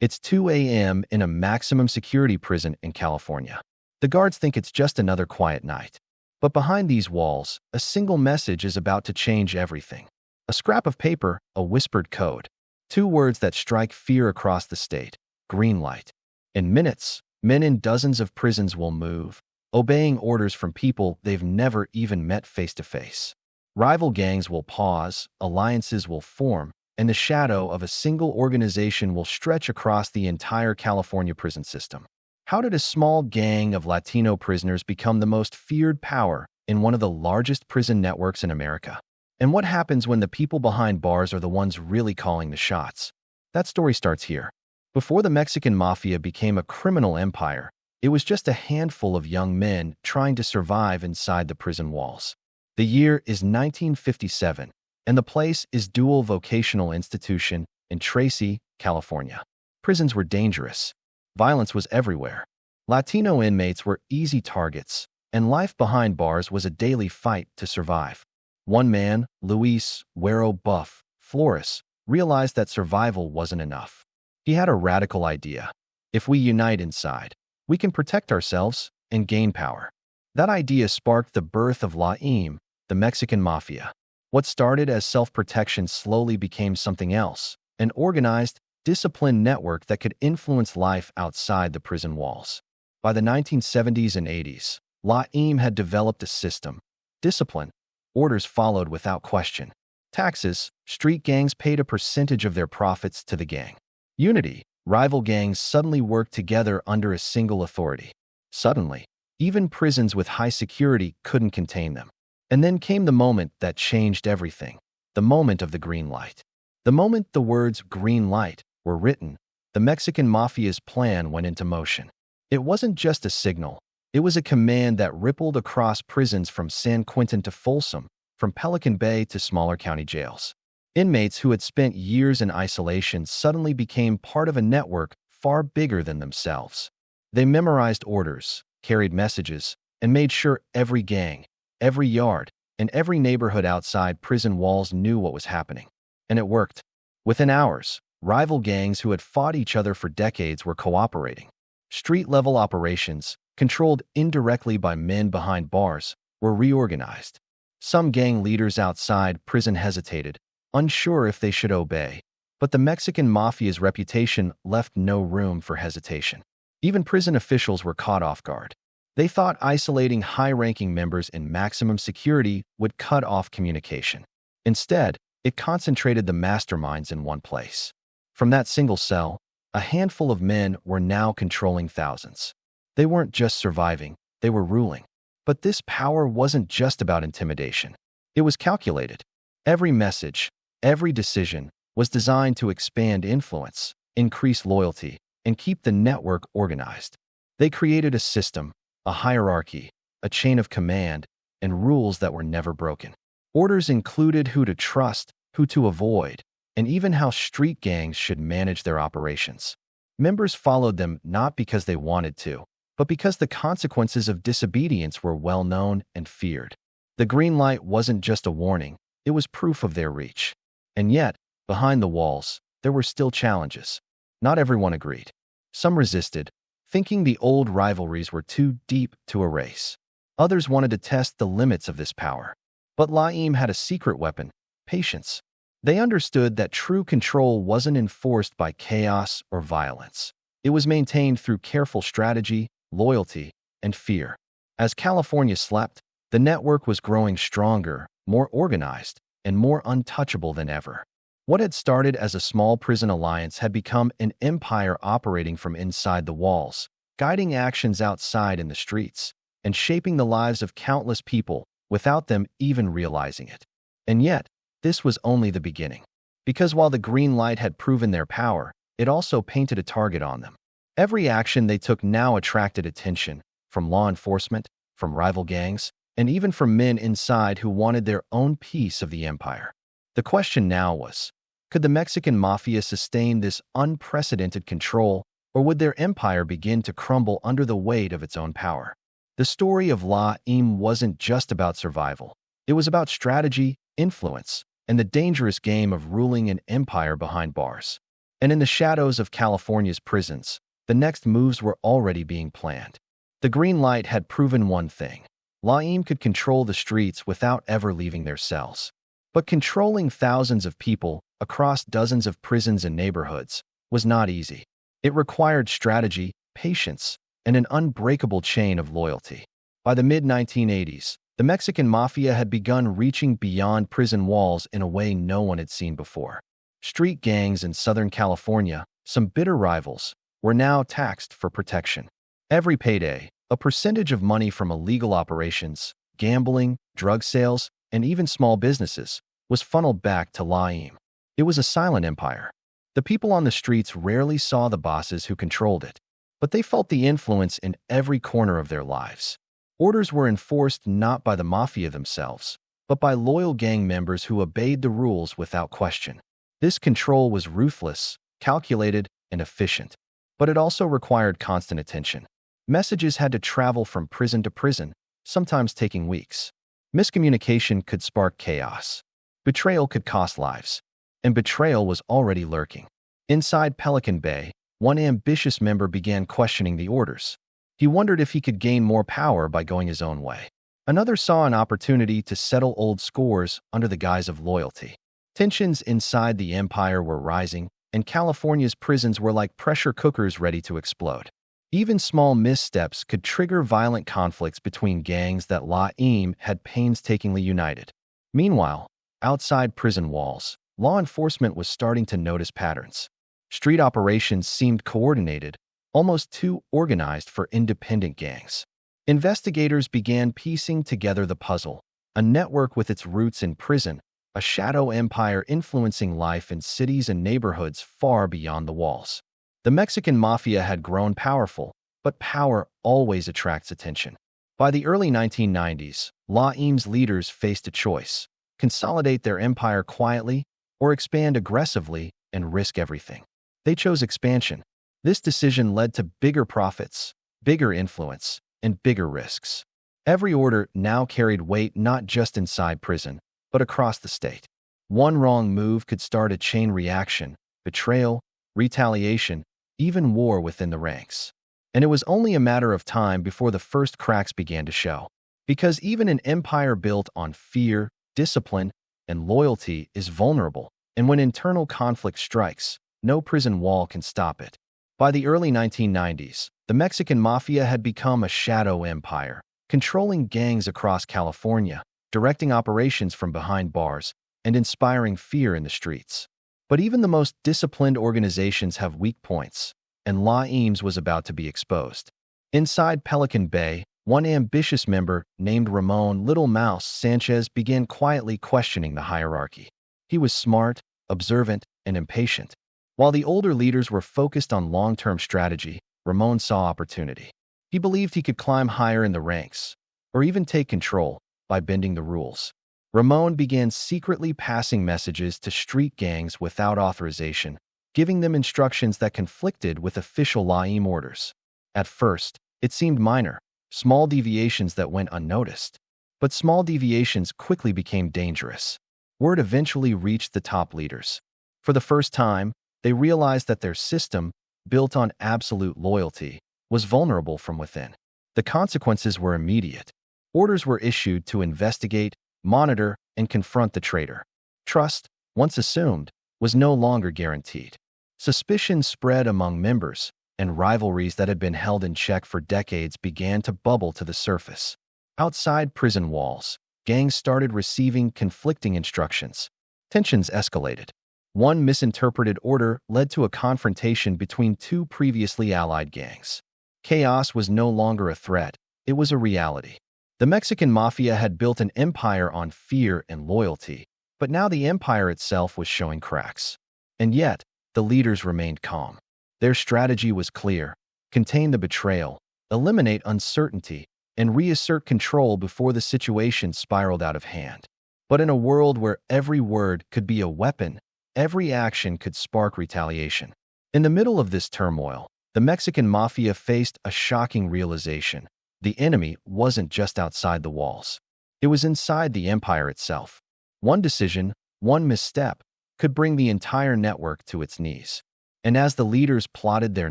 It's 2 a.m. in a maximum security prison in California. The guards think it's just another quiet night. But behind these walls, a single message is about to change everything. A scrap of paper, a whispered code. Two words that strike fear across the state. Green light. In minutes, men in dozens of prisons will move, obeying orders from people they've never even met face to face. Rival gangs will pause, alliances will form, and the shadow of a single organization will stretch across the entire California prison system. How did a small gang of Latino prisoners become the most feared power in one of the largest prison networks in America? And what happens when the people behind bars are the ones really calling the shots? That story starts here. Before the Mexican Mafia became a criminal empire, it was just a handful of young men trying to survive inside the prison walls. The year is 1957, and the place is Dual Vocational Institution in Tracy, California. Prisons were dangerous. Violence was everywhere. Latino inmates were easy targets, and life behind bars was a daily fight to survive. One man, Luis Huero Buff Flores, realized that survival wasn't enough. He had a radical idea. If we unite inside, we can protect ourselves and gain power. That idea sparked the birth of La Eme, the Mexican Mafia. What started as self-protection slowly became something else, an organized, disciplined network that could influence life outside the prison walls. By the 1970s and 80s, La Eme had developed a system. Discipline. Orders followed without question. Taxes. Street gangs paid a percentage of their profits to the gang. Unity. Rival gangs suddenly worked together under a single authority. Suddenly, even prisons with high security couldn't contain them. And then came the moment that changed everything. The moment of the green light. The moment the words "green light" were written, the Mexican Mafia's plan went into motion. It wasn't just a signal. It was a command that rippled across prisons from San Quentin to Folsom, from Pelican Bay to smaller county jails. Inmates who had spent years in isolation suddenly became part of a network far bigger than themselves. They memorized orders, carried messages, and made sure every gang, every yard, and every neighborhood outside prison walls knew what was happening. And it worked. Within hours, rival gangs who had fought each other for decades were cooperating. Street-level operations, controlled indirectly by men behind bars, were reorganized. Some gang leaders outside prison hesitated, unsure if they should obey. But the Mexican Mafia's reputation left no room for hesitation. Even prison officials were caught off guard. They thought isolating high-ranking members in maximum security would cut off communication. Instead, it concentrated the masterminds in one place. From that single cell, a handful of men were now controlling thousands. They weren't just surviving, they were ruling. But this power wasn't just about intimidation. It was calculated. Every message, every decision was designed to expand influence, increase loyalty, and keep the network organized. They created a system, a hierarchy, a chain of command, and rules that were never broken. Orders included who to trust, who to avoid, and even how street gangs should manage their operations. Members followed them not because they wanted to, but because the consequences of disobedience were well known and feared. The green light wasn't just a warning, it was proof of their reach. And yet, behind the walls, there were still challenges. Not everyone agreed. Some resisted, thinking the old rivalries were too deep to erase. Others wanted to test the limits of this power. But La Eme had a secret weapon: patience. They understood that true control wasn't enforced by chaos or violence. It was maintained through careful strategy, loyalty, and fear. As California slept, the network was growing stronger, more organized, and more untouchable than ever. What had started as a small prison alliance had become an empire operating from inside the walls, guiding actions outside in the streets, and shaping the lives of countless people without them even realizing it. And yet, this was only the beginning. Because while the green light had proven their power, it also painted a target on them. Every action they took now attracted attention, from law enforcement, from rival gangs, and even from men inside who wanted their own piece of the empire. The question now was, could the Mexican Mafia sustain this unprecedented control, or would their empire begin to crumble under the weight of its own power? The story of La Eme wasn't just about survival. It was about strategy, influence, and the dangerous game of ruling an empire behind bars. And in the shadows of California's prisons, the next moves were already being planned. The green light had proven one thing. La Eme could control the streets without ever leaving their cells. But controlling thousands of people across dozens of prisons and neighborhoods was not easy. It required strategy, patience, and an unbreakable chain of loyalty. By the mid-1980s, the Mexican Mafia had begun reaching beyond prison walls in a way no one had seen before. Street gangs in Southern California, some bitter rivals, were now taxed for protection. Every payday, a percentage of money from illegal operations, gambling, drug sales, and even small businesses was funneled back to La Eme. It was a silent empire. The people on the streets rarely saw the bosses who controlled it, but they felt the influence in every corner of their lives. Orders were enforced not by the mafia themselves, but by loyal gang members who obeyed the rules without question. This control was ruthless, calculated, and efficient, but it also required constant attention. Messages had to travel from prison to prison, sometimes taking weeks. Miscommunication could spark chaos. Betrayal could cost lives. And betrayal was already lurking. Inside Pelican Bay, one ambitious member began questioning the orders. He wondered if he could gain more power by going his own way. Another saw an opportunity to settle old scores under the guise of loyalty. Tensions inside the empire were rising, and California's prisons were like pressure cookers ready to explode. Even small missteps could trigger violent conflicts between gangs that La Eme had painstakingly united. Meanwhile, outside prison walls, law enforcement was starting to notice patterns. Street operations seemed coordinated, almost too organized for independent gangs. Investigators began piecing together the puzzle, a network with its roots in prison, a shadow empire influencing life in cities and neighborhoods far beyond the walls. The Mexican Mafia had grown powerful, but power always attracts attention. By the early 1990s, La Eme's leaders faced a choice: consolidate their empire quietly or expand aggressively and risk everything. They chose expansion. This decision led to bigger profits, bigger influence, and bigger risks. Every order now carried weight not just inside prison, but across the state. One wrong move could start a chain reaction, betrayal, retaliation, even war within the ranks. And it was only a matter of time before the first cracks began to show. Because even an empire built on fear, discipline, and loyalty is vulnerable, and when internal conflict strikes, no prison wall can stop it. By the early 1990s, the Mexican Mafia had become a shadow empire, controlling gangs across California, directing operations from behind bars, and inspiring fear in the streets. But even the most disciplined organizations have weak points, and La Eme's was about to be exposed. Inside Pelican Bay, one ambitious member named Ramon Little Mouse Sanchez began quietly questioning the hierarchy. He was smart, observant, and impatient. While the older leaders were focused on long-term strategy, Ramon saw opportunity. He believed he could climb higher in the ranks, or even take control, by bending the rules. Ramon began secretly passing messages to street gangs without authorization, giving them instructions that conflicted with official La Eme orders. At first, it seemed minor, small deviations that went unnoticed. But small deviations quickly became dangerous. Word eventually reached the top leaders. For the first time, they realized that their system, built on absolute loyalty, was vulnerable from within. The consequences were immediate. Orders were issued to investigate, monitor, and confront the traitor. Trust, once assumed, was no longer guaranteed. Suspicion spread among members, and rivalries that had been held in check for decades began to bubble to the surface. Outside prison walls, gangs started receiving conflicting instructions. Tensions escalated. One misinterpreted order led to a confrontation between two previously allied gangs. Chaos was no longer a threat, it was a reality. The Mexican Mafia had built an empire on fear and loyalty, but now the empire itself was showing cracks. And yet, the leaders remained calm. Their strategy was clear: contain the betrayal, eliminate uncertainty, and reassert control before the situation spiraled out of hand. But in a world where every word could be a weapon, every action could spark retaliation. In the middle of this turmoil, the Mexican Mafia faced a shocking realization. The enemy wasn't just outside the walls. It was inside the empire itself. One decision, one misstep, could bring the entire network to its knees. And as the leaders plotted their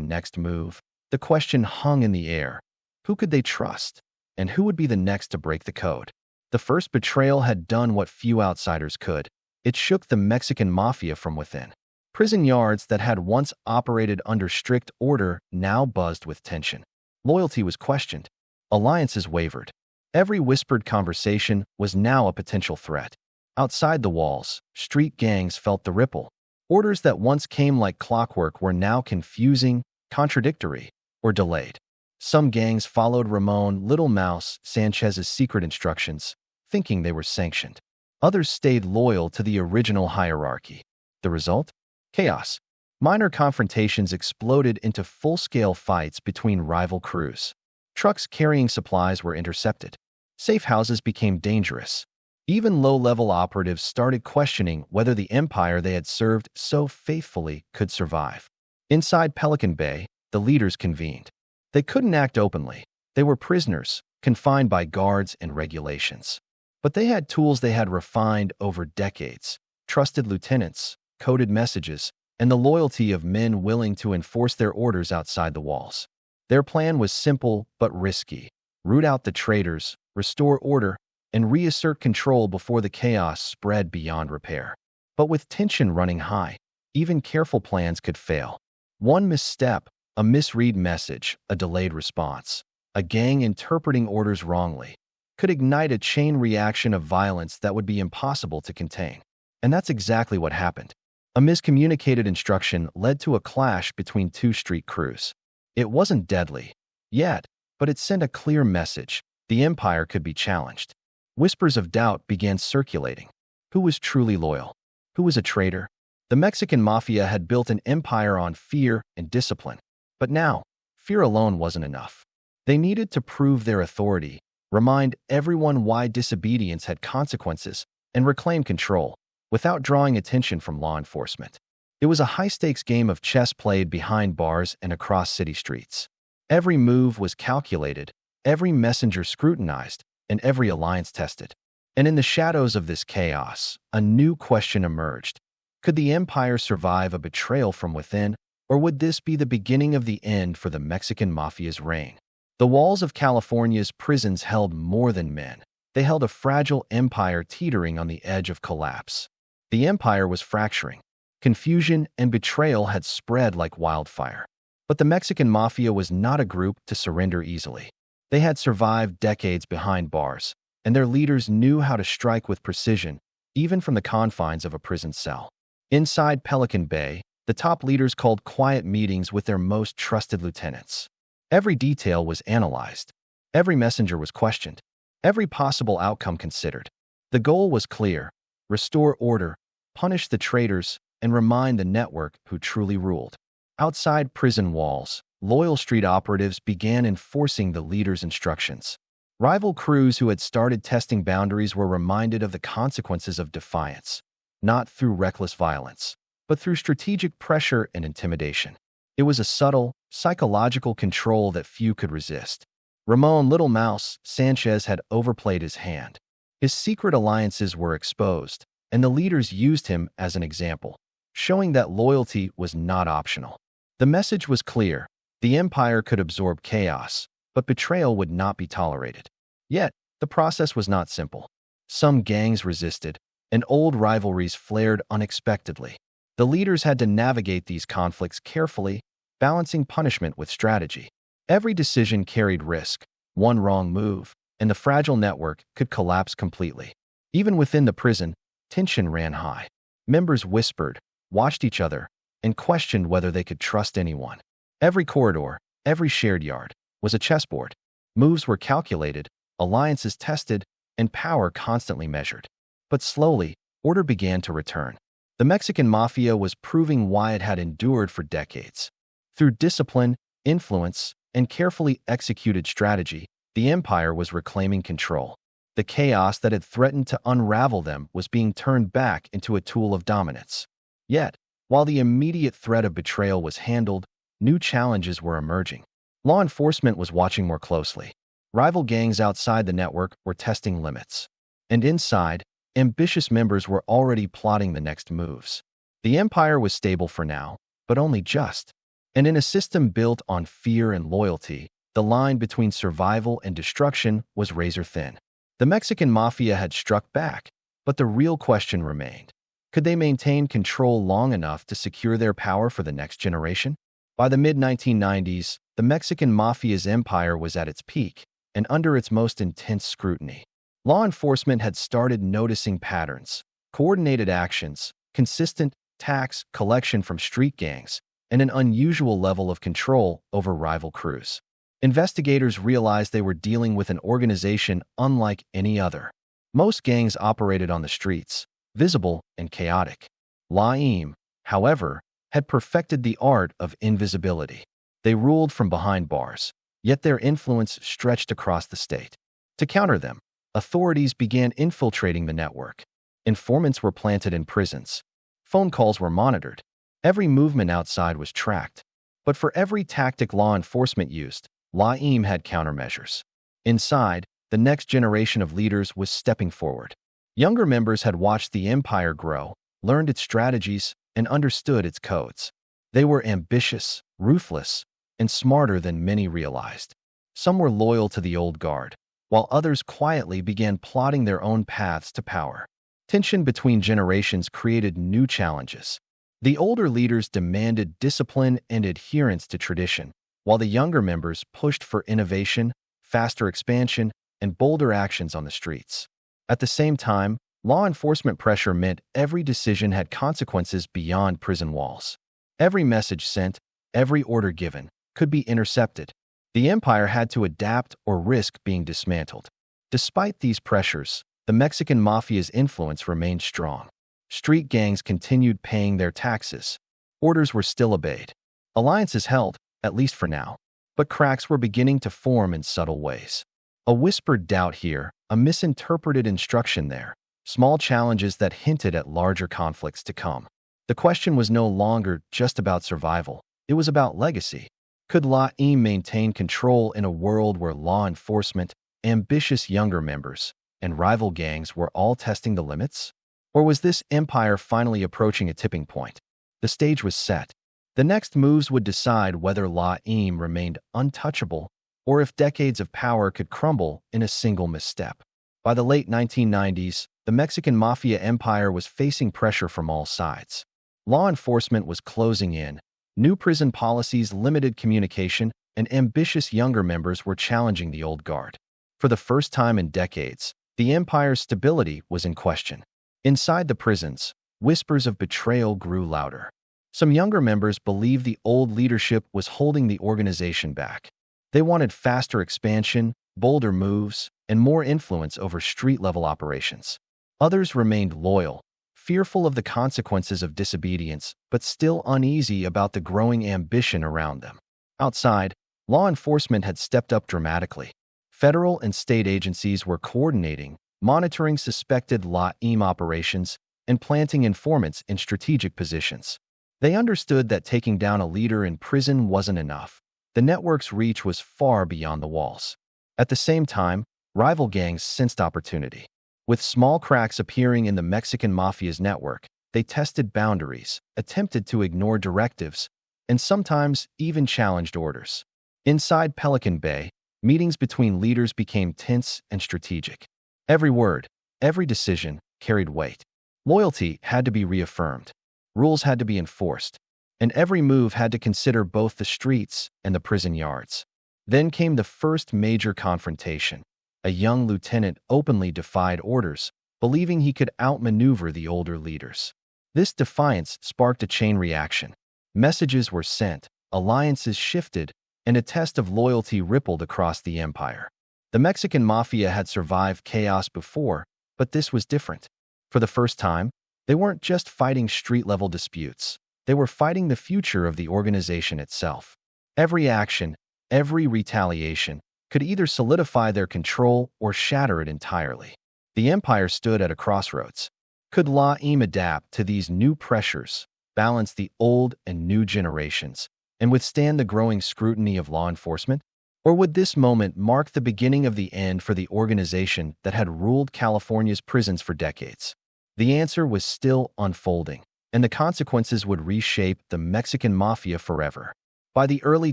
next move, the question hung in the air. Who could they trust? And who would be the next to break the code? The first betrayal had done what few outsiders could. It shook the Mexican Mafia from within. Prison yards that had once operated under strict order now buzzed with tension. Loyalty was questioned. Alliances wavered. Every whispered conversation was now a potential threat. Outside the walls, street gangs felt the ripple. Orders that once came like clockwork were now confusing, contradictory, or delayed. Some gangs followed Ramon Little Mouse Sanchez's secret instructions, thinking they were sanctioned. Others stayed loyal to the original hierarchy. The result? Chaos. Minor confrontations exploded into full-scale fights between rival crews. Trucks carrying supplies were intercepted. Safe houses became dangerous. Even low-level operatives started questioning whether the empire they had served so faithfully could survive. Inside Pelican Bay, the leaders convened. They couldn't act openly. They were prisoners, confined by guards and regulations. But they had tools they had refined over decades: trusted lieutenants, coded messages, and the loyalty of men willing to enforce their orders outside the walls. Their plan was simple but risky: root out the traitors, restore order, and reassert control before the chaos spread beyond repair. But with tension running high, even careful plans could fail. One misstep, a misread message, a delayed response, a gang interpreting orders wrongly, could ignite a chain reaction of violence that would be impossible to contain. And that's exactly what happened. A miscommunicated instruction led to a clash between two street crews. It wasn't deadly yet, but it sent a clear message: the empire could be challenged. Whispers of doubt began circulating. Who was truly loyal? Who was a traitor? The Mexican Mafia had built an empire on fear and discipline. But now, fear alone wasn't enough. They needed to prove their authority, remind everyone why disobedience had consequences, and reclaim control, without drawing attention from law enforcement. It was a high-stakes game of chess played behind bars and across city streets. Every move was calculated, every messenger scrutinized, and every alliance tested. And in the shadows of this chaos, a new question emerged. Could the empire survive a betrayal from within, or would this be the beginning of the end for the Mexican Mafia's reign? The walls of California's prisons held more than men. They held a fragile empire teetering on the edge of collapse. The empire was fracturing. Confusion and betrayal had spread like wildfire. But the Mexican Mafia was not a group to surrender easily. They had survived decades behind bars, and their leaders knew how to strike with precision, even from the confines of a prison cell. Inside Pelican Bay, the top leaders called quiet meetings with their most trusted lieutenants. Every detail was analyzed. Every messenger was questioned. Every possible outcome considered. The goal was clear: restore order, punish the traitors, and remind the network who truly ruled. Outside prison walls, loyal street operatives began enforcing the leaders' instructions. Rival crews who had started testing boundaries were reminded of the consequences of defiance, not through reckless violence, but through strategic pressure and intimidation. It was a subtle, psychological control that few could resist. Ramon Little Mouse Sanchez had overplayed his hand. His secret alliances were exposed, and the leaders used him as an example, showing that loyalty was not optional. The message was clear: the empire could absorb chaos, but betrayal would not be tolerated. Yet, the process was not simple. Some gangs resisted, and old rivalries flared unexpectedly. The leaders had to navigate these conflicts carefully, balancing punishment with strategy. Every decision carried risk. One wrong move, and the fragile network could collapse completely. Even within the prison, tension ran high. Members whispered, watched each other, and questioned whether they could trust anyone. Every corridor, every shared yard, was a chessboard. Moves were calculated, alliances tested, and power constantly measured. But slowly, order began to return. The Mexican Mafia was proving why it had endured for decades. Through discipline, influence, and carefully executed strategy, the empire was reclaiming control. The chaos that had threatened to unravel them was being turned back into a tool of dominance. Yet, while the immediate threat of betrayal was handled, new challenges were emerging. Law enforcement was watching more closely. Rival gangs outside the network were testing limits. And inside, ambitious members were already plotting the next moves. The empire was stable for now, but only just. And in a system built on fear and loyalty, the line between survival and destruction was razor thin. The Mexican Mafia had struck back, but the real question remained. Could they maintain control long enough to secure their power for the next generation? By the mid-1990s, the Mexican Mafia's empire was at its peak and under its most intense scrutiny. Law enforcement had started noticing patterns, coordinated actions, consistent tax collection from street gangs, and an unusual level of control over rival crews. Investigators realized they were dealing with an organization unlike any other. Most gangs operated on the streets, visible and chaotic. La Eme, however, had perfected the art of invisibility. They ruled from behind bars, yet their influence stretched across the state. To counter them, authorities began infiltrating the network. Informants were planted in prisons. Phone calls were monitored. Every movement outside was tracked. But for every tactic law enforcement used, La Eme had countermeasures. Inside, the next generation of leaders was stepping forward. Younger members had watched the empire grow, learned its strategies, and understood its codes. They were ambitious, ruthless, and smarter than many realized. Some were loyal to the old guard, while others quietly began plotting their own paths to power. Tension between generations created new challenges. The older leaders demanded discipline and adherence to tradition, while the younger members pushed for innovation, faster expansion, and bolder actions on the streets. At the same time, law enforcement pressure meant every decision had consequences beyond prison walls. Every message sent, every order given, could be intercepted. The empire had to adapt or risk being dismantled. Despite these pressures, the Mexican Mafia's influence remained strong. Street gangs continued paying their taxes. Orders were still obeyed. Alliances held, at least for now. But cracks were beginning to form in subtle ways. A whispered doubt here, a misinterpreted instruction there, small challenges that hinted at larger conflicts to come. The question was no longer just about survival. It was about legacy. Could La Eme maintain control in a world where law enforcement, ambitious younger members, and rival gangs were all testing the limits? Or was this empire finally approaching a tipping point? The stage was set. The next moves would decide whether La Eme remained untouchable or if decades of power could crumble in a single misstep. By the late 1990s, the Mexican Mafia empire was facing pressure from all sides. Law enforcement was closing in. New prison policies limited communication, and ambitious younger members were challenging the old guard. For the first time in decades, the empire's stability was in question. Inside the prisons, whispers of betrayal grew louder. Some younger members believed the old leadership was holding the organization back. They wanted faster expansion, bolder moves, and more influence over street-level operations. Others remained loyal, fearful of the consequences of disobedience, but still uneasy about the growing ambition around them. Outside, law enforcement had stepped up dramatically. Federal and state agencies were coordinating, monitoring suspected La Eme operations, and planting informants in strategic positions. They understood that taking down a leader in prison wasn't enough. The network's reach was far beyond the walls. At the same time, rival gangs sensed opportunity. With small cracks appearing in the Mexican Mafia's network, they tested boundaries, attempted to ignore directives, and sometimes even challenged orders. Inside Pelican Bay, meetings between leaders became tense and strategic. Every word, every decision carried weight. Loyalty had to be reaffirmed. Rules had to be enforced. And every move had to consider both the streets and the prison yards. Then came the first major confrontation. A young lieutenant openly defied orders, believing he could outmaneuver the older leaders. This defiance sparked a chain reaction. Messages were sent, alliances shifted, and a test of loyalty rippled across the empire. The Mexican Mafia had survived chaos before, but this was different. For the first time, they weren't just fighting street-level disputes. They were fighting the future of the organization itself. Every action, every retaliation, could either solidify their control or shatter it entirely. The empire stood at a crossroads. Could La Eme adapt to these new pressures, balance the old and new generations, and withstand the growing scrutiny of law enforcement? Or would this moment mark the beginning of the end for the organization that had ruled California's prisons for decades? The answer was still unfolding. and the consequences would reshape the Mexican Mafia forever. By the early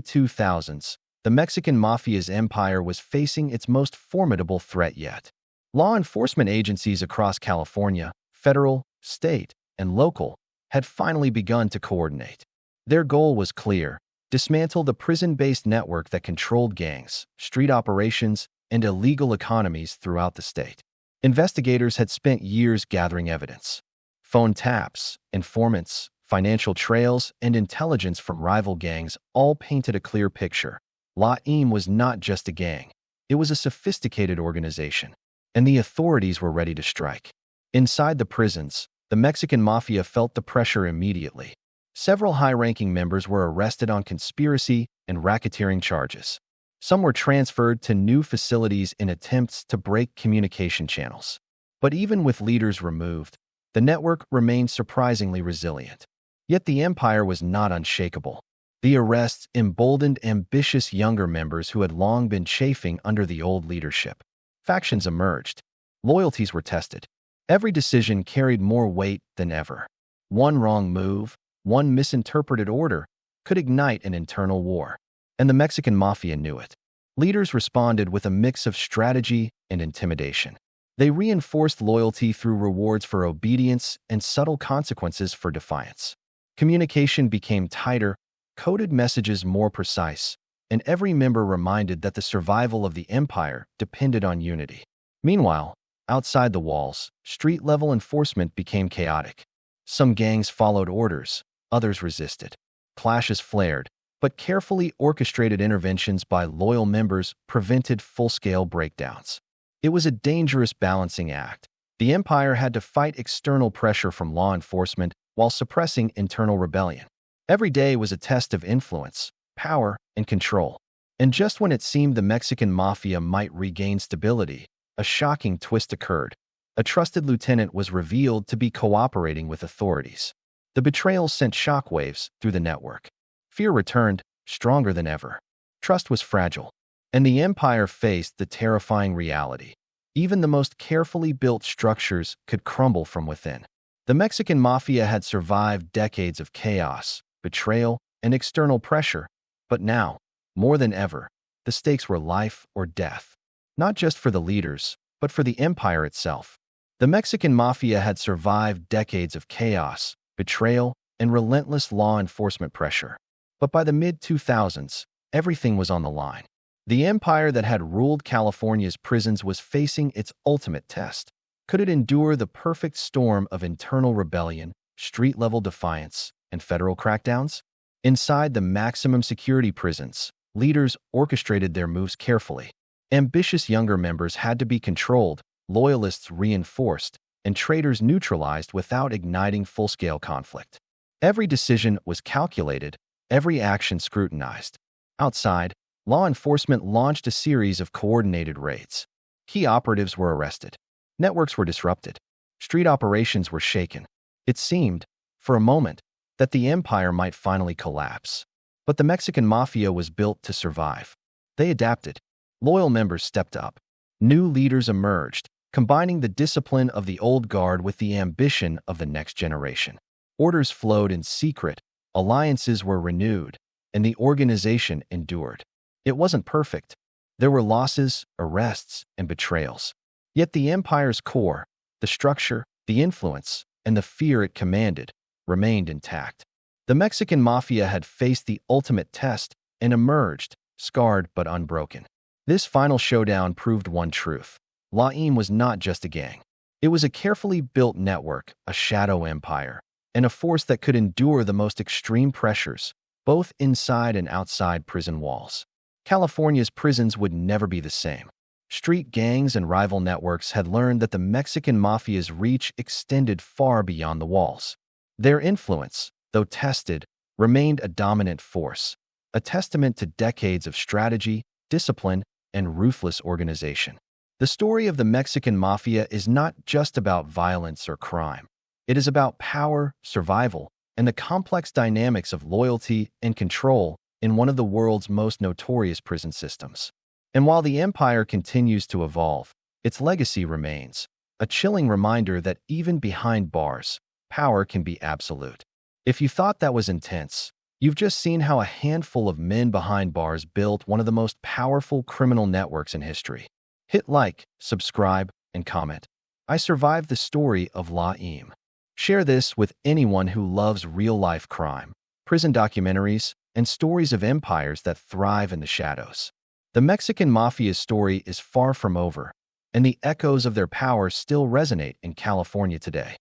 2000s, the Mexican Mafia's empire was facing its most formidable threat yet. Law enforcement agencies across California, federal, state, and local, had finally begun to coordinate. Their goal was clear: dismantle the prison-based network that controlled gangs, street operations, and illegal economies throughout the state. Investigators had spent years gathering evidence. Phone taps, informants, financial trails, and intelligence from rival gangs all painted a clear picture. La Eme was not just a gang. It was a sophisticated organization, and the authorities were ready to strike. Inside the prisons, the Mexican Mafia felt the pressure immediately. Several high-ranking members were arrested on conspiracy and racketeering charges. Some were transferred to new facilities in attempts to break communication channels. But even with leaders removed, the network remained surprisingly resilient. Yet the empire was not unshakable. The arrests emboldened ambitious younger members who had long been chafing under the old leadership. Factions emerged. Loyalties were tested. Every decision carried more weight than ever. One wrong move, one misinterpreted order, could ignite an internal war. And the Mexican Mafia knew it. Leaders responded with a mix of strategy and intimidation. They reinforced loyalty through rewards for obedience and subtle consequences for defiance. Communication became tighter, coded messages more precise, and every member reminded that the survival of the empire depended on unity. Meanwhile, outside the walls, street-level enforcement became chaotic. Some gangs followed orders, others resisted. Clashes flared, but carefully orchestrated interventions by loyal members prevented full-scale breakdowns. It was a dangerous balancing act. The empire had to fight external pressure from law enforcement while suppressing internal rebellion. Every day was a test of influence, power, and control. And just when it seemed the Mexican Mafia might regain stability, a shocking twist occurred. A trusted lieutenant was revealed to be cooperating with authorities. The betrayal sent shockwaves through the network. Fear returned, stronger than ever. Trust was fragile, and the empire faced the terrifying reality. Even the most carefully built structures could crumble from within. The Mexican Mafia had survived decades of chaos, betrayal, and external pressure, but now, more than ever, the stakes were life or death. Not just for the leaders, but for the empire itself. The Mexican Mafia had survived decades of chaos, betrayal, and relentless law enforcement pressure. But by the mid-2000s, everything was on the line. The empire that had ruled California's prisons was facing its ultimate test. Could it endure the perfect storm of internal rebellion, street-level defiance, and federal crackdowns? Inside the maximum security prisons, leaders orchestrated their moves carefully. Ambitious younger members had to be controlled, loyalists reinforced, and traitors neutralized without igniting full-scale conflict. Every decision was calculated, every action scrutinized. Outside, law enforcement launched a series of coordinated raids. Key operatives were arrested. Networks were disrupted. Street operations were shaken. It seemed, for a moment, that the empire might finally collapse. But the Mexican Mafia was built to survive. They adapted. Loyal members stepped up. New leaders emerged, combining the discipline of the old guard with the ambition of the next generation. Orders flowed in secret, alliances were renewed, and the organization endured. It wasn't perfect. There were losses, arrests, and betrayals. Yet the empire's core, the structure, the influence, and the fear it commanded, remained intact. The Mexican Mafia had faced the ultimate test and emerged, scarred but unbroken. This final showdown proved one truth. La Eme was not just a gang. It was a carefully built network, a shadow empire, and a force that could endure the most extreme pressures, both inside and outside prison walls. California's prisons would never be the same. Street gangs and rival networks had learned that the Mexican Mafia's reach extended far beyond the walls. Their influence, though tested, remained a dominant force, a testament to decades of strategy, discipline, and ruthless organization. The story of the Mexican Mafia is not just about violence or crime. It is about power, survival, and the complex dynamics of loyalty and control in one of the world's most notorious prison systems. And while the empire continues to evolve, its legacy remains, a chilling reminder that even behind bars, power can be absolute. If you thought that was intense, you've just seen how a handful of men behind bars built one of the most powerful criminal networks in history. Hit like, subscribe, and comment. I survived the story of La Eme. Share this with anyone who loves real-life crime, prison documentaries, and stories of empires that thrive in the shadows. The Mexican Mafia's story is far from over, and the echoes of their power still resonate in California today.